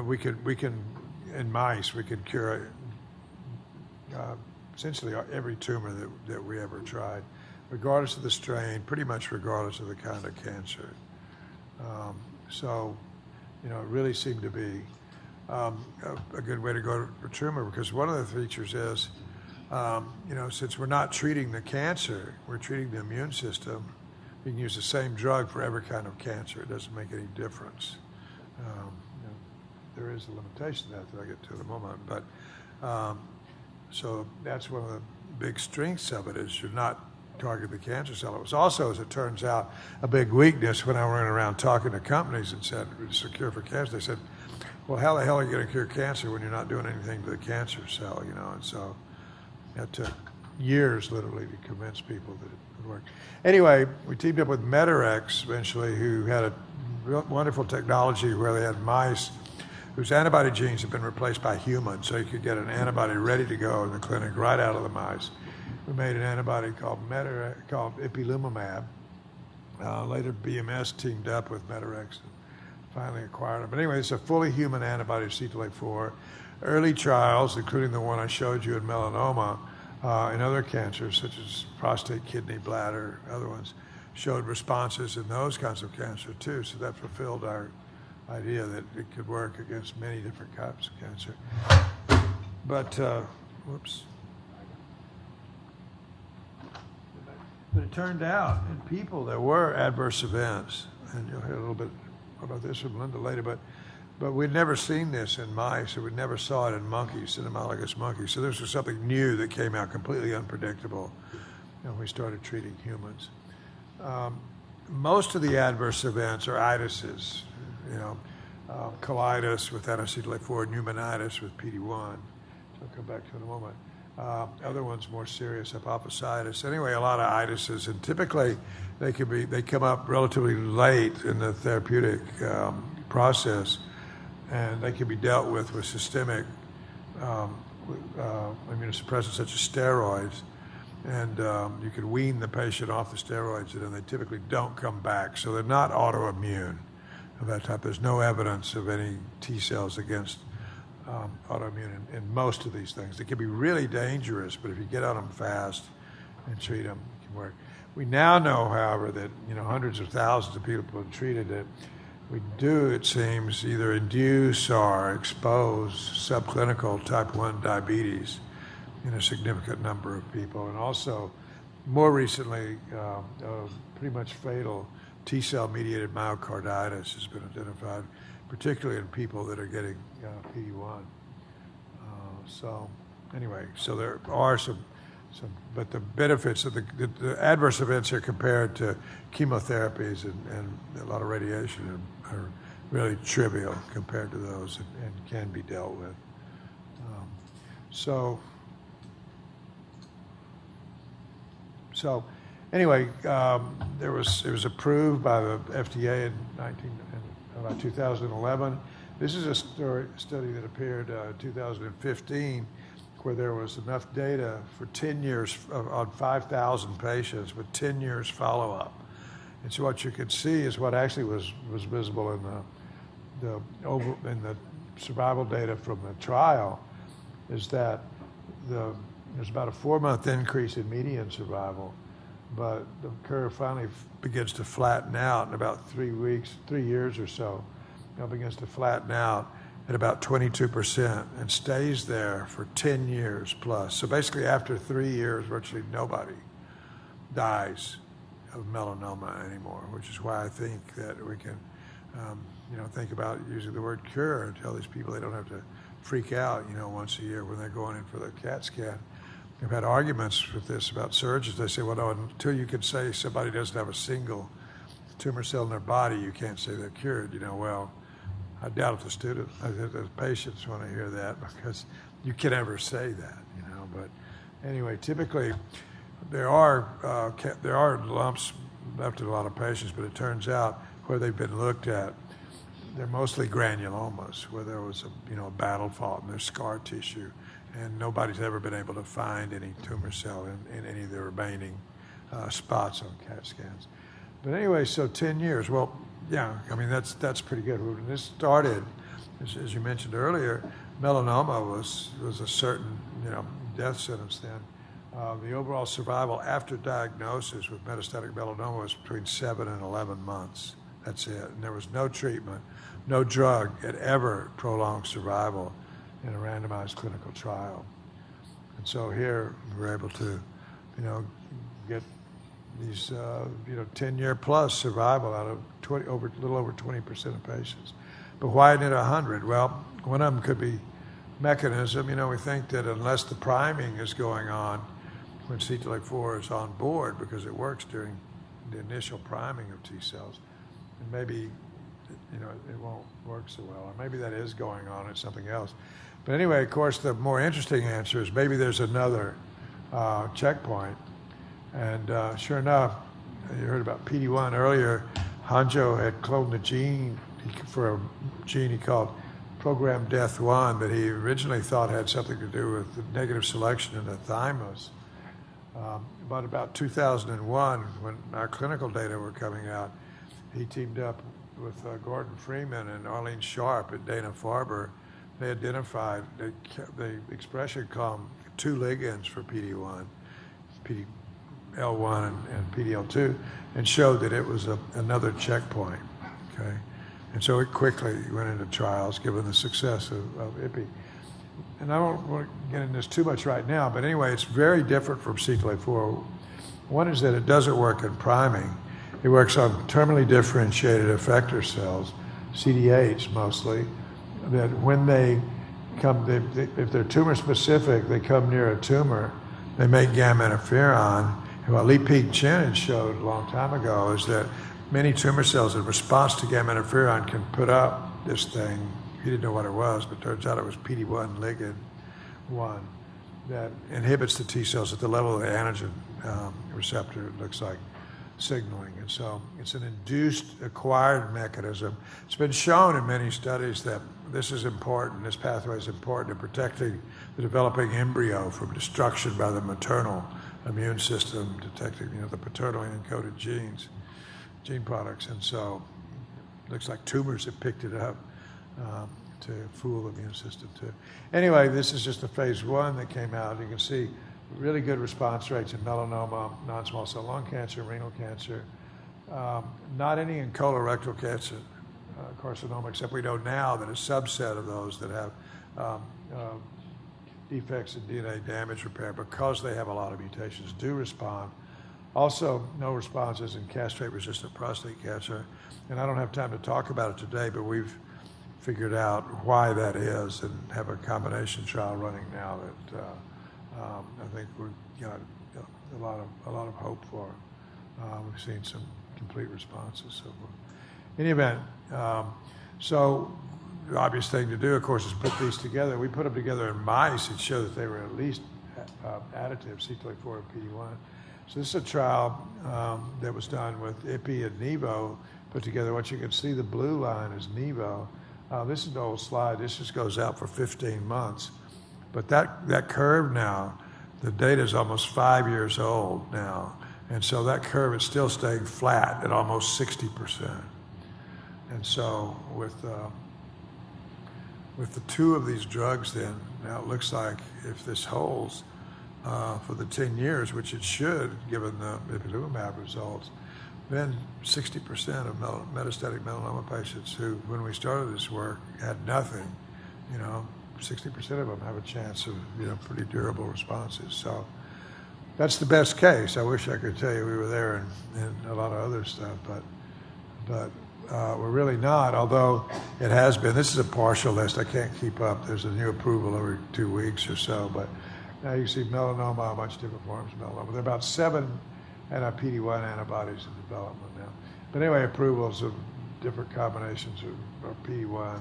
we can, in mice, we could cure essentially every tumor that we ever tried, regardless of the strain, pretty much regardless of the kind of cancer. So, it really seemed to be a good way to go for tumor, because one of the features is, since we're not treating the cancer, we're treating the immune system. We can use the same drug for every kind of cancer. It doesn't make any difference. There is a limitation to that I get to in a moment, but so that's one of the big strengths of it, is you're not targeting the cancer cell. It was also, as it turns out, a big weakness when I went around talking to companies and said, it's a cure for cancer. They said, well, how the hell are you going to cure cancer when you're not doing anything to the cancer cell, And so it took years, literally, to convince people that it would work. Anyway, we teamed up with Medarex eventually, who had a wonderful technology where they had mice whose antibody genes had been replaced by humans, so you could get an antibody ready to go in the clinic right out of the mice. We made an antibody called ipilimumab. Later, BMS teamed up with Medarex and finally acquired it. But anyway, it's a fully human antibody to CTLA-4. Early trials, including the one I showed you in melanoma, and other cancers such as prostate, kidney, bladder, other ones, showed responses in those kinds of cancer too. So that fulfilled our idea that it could work against many different types of cancer. But, whoops. But it turned out in people there were adverse events, and you'll hear a little bit about this from Linda later, but we'd never seen this in mice, or we'd never saw it in monkeys, cynomolgus monkeys. So this was something new that came out completely unpredictable when we started treating humans. Most of the adverse events are itises, colitis with anti-CTLA-4, pneumonitis with PD-1. So I'll come back to it in a moment. Other ones more serious, apophysitis. Anyway, a lot of itises, and typically they come up relatively late in the therapeutic process, and they can be dealt with systemic immunosuppressants such as steroids, and you can wean the patient off the steroids, and then they typically don't come back. So they're not autoimmune of that type. There's no evidence of any T cells against autoimmune in most of these things. They can be really dangerous, but if you get on them fast and treat them, it can work. We now know, however, that hundreds of thousands of people have been treated, that we do, it seems, either induce or expose subclinical type 1 diabetes in a significant number of people, and also, more recently, pretty much fatal T-cell mediated myocarditis has been identified, particularly in people that are getting PD-1. So anyway, so there are some, but the benefits of the adverse events are compared to chemotherapies and a lot of radiation are really trivial compared to those, and can be dealt with. So anyway, it was approved by the FDA in about 2011. This is a study that appeared in 2015, where there was enough data for 10 years on 5,000 patients with 10 years follow-up. And so what you could see is what actually was visible in the survival data from the trial, is that there's about a 4-month increase in median survival, but the curve finally begins to flatten out in about 3 years or so. It begins to flatten out at about 22% and stays there for 10 years plus. So basically after 3 years, virtually nobody dies of melanoma anymore, which is why I think that we can, think about using the word cure and tell these people they don't have to freak out, once a year when they're going in for their CAT scan. I've had arguments with this about surgeons. They say, well, no, until you can say somebody doesn't have a single tumor cell in their body, you can't say they're cured. Well, I doubt if the patients want to hear that, because you can never say that, But anyway, typically there are lumps left in a lot of patients, but it turns out where they've been looked at, they're mostly granulomas, where there was a battle fought and there's scar tissue, and nobody's ever been able to find any tumor cell in any of the remaining spots on CAT scans. But anyway, so 10 years. Well, yeah, that's pretty good. When this started, as you mentioned earlier, melanoma was a certain death sentence then. The overall survival after diagnosis with metastatic melanoma was between 7 and 11 months. That's it. And there was no treatment, no drug that ever prolonged survival in a randomized clinical trial. And so here we're able to, get these, 10-year plus survival out of a little over 20% of patients. But why isn't it 100? Well, one of them could be mechanism. We think that unless the priming is going on when CTLA-4 is on board, because it works during the initial priming of T cells, and maybe it won't work so well, or maybe that is going on, it's something else. But anyway, of course, the more interesting answer is maybe there's another checkpoint. And sure enough, you heard about PD-1 earlier. Honjo had cloned the gene for a gene he called programmed death 1 that he originally thought had something to do with the negative selection in the thymus. But about 2001, when our clinical data were coming out, he teamed up with Gordon Freeman and Arlene Sharp at Dana-Farber. They identified the expression column 2 ligands for PD-1, PD-L1 and PD-L2, and showed that it was another checkpoint. Okay, and so it quickly went into trials given the success of IPI. And I don't want to get into this too much right now, but anyway, it's very different from CTLA-4. One is that it doesn't work in priming. It works on terminally differentiated effector cells, CD8s mostly, that when they come, if they're tumor specific, they come near a tumor, they make gamma interferon. And what Li Ping Chen showed a long time ago is that many tumor cells in response to gamma interferon can put up this thing. He didn't know what it was, but turns out it was PD-1 ligand 1 that inhibits the T cells at the level of the antigen receptor, it looks like, signaling. And so it's an induced acquired mechanism. It's been shown in many studies that this is important, this pathway is important in protecting the developing embryo from destruction by the maternal immune system, detecting the paternally encoded gene products. And so it looks like tumors have picked it up to fool the immune system too. Anyway, this is just a phase 1 that came out. You can see really good response rates in melanoma, non-small cell lung cancer, renal cancer, not any in colorectal cancer, carcinoma, except we know now that a subset of those that have defects in DNA damage repair, because they have a lot of mutations, do respond. Also, no responses in castrate-resistant prostate cancer. And I don't have time to talk about it today, but we've figured out why that is and have a combination trial running now that I think we've got a lot of hope for. We've seen some complete responses. So, in any event, so the obvious thing to do, of course, is put these together. We put them together in mice and showed that they were at least additive, CTLA-4 and PD-1. So this is a trial that was done with IPI and Nivo put together. What you can see, the blue line is Nivo. This is an old slide. This just goes out for 15 months. But that curve now, the data is almost 5 years old now. And so that curve is still staying flat at almost 60%. And so with the 2 of these drugs then, now it looks like if this holds for the 10 years, which it should, given the ipilimumab results, then 60% of metastatic melanoma patients who, when we started this work, had nothing, 60% of them have a chance of, pretty durable responses. So that's the best case. I wish I could tell you we were there in a lot of other stuff, but we're really not, although it has been. This is a partial list. I can't keep up. There's a new approval every 2 weeks or so, but now you see melanoma, a bunch of different forms of melanoma. There are about 7 anti-PD-1 antibodies in development now. But anyway, approvals of different combinations of PD-1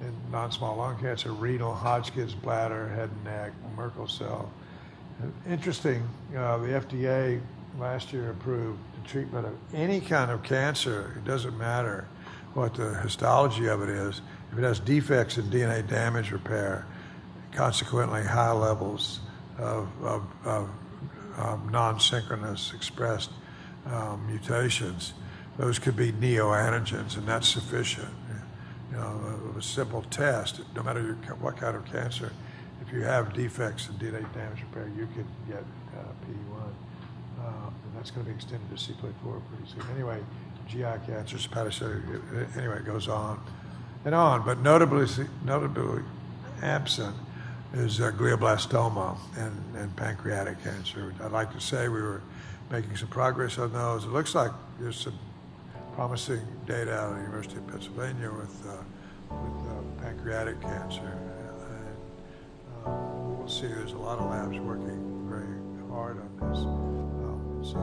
in non-small lung cancer, renal, Hodgkin's, bladder, head and neck, Merkel cell. Interesting, the FDA last year approved the treatment of any kind of cancer. It doesn't matter what the histology of it is. If it has defects in DNA damage repair, consequently high levels of non-synchronous expressed mutations, those could be neoantigens, and that's sufficient. of a simple test, no matter what kind of cancer, if you have defects in DNA damage repair, you can get PD-1. And that's going to be extended to CPLA4 pretty soon. Anyway, GI cancers, hepatocellular, anyway, it goes on and on. But notably absent is glioblastoma and pancreatic cancer. I'd like to say we were making some progress on those. It looks like there's some promising data out of the University of Pennsylvania with pancreatic cancer. We'll see. There's a lot of labs working very hard on this. So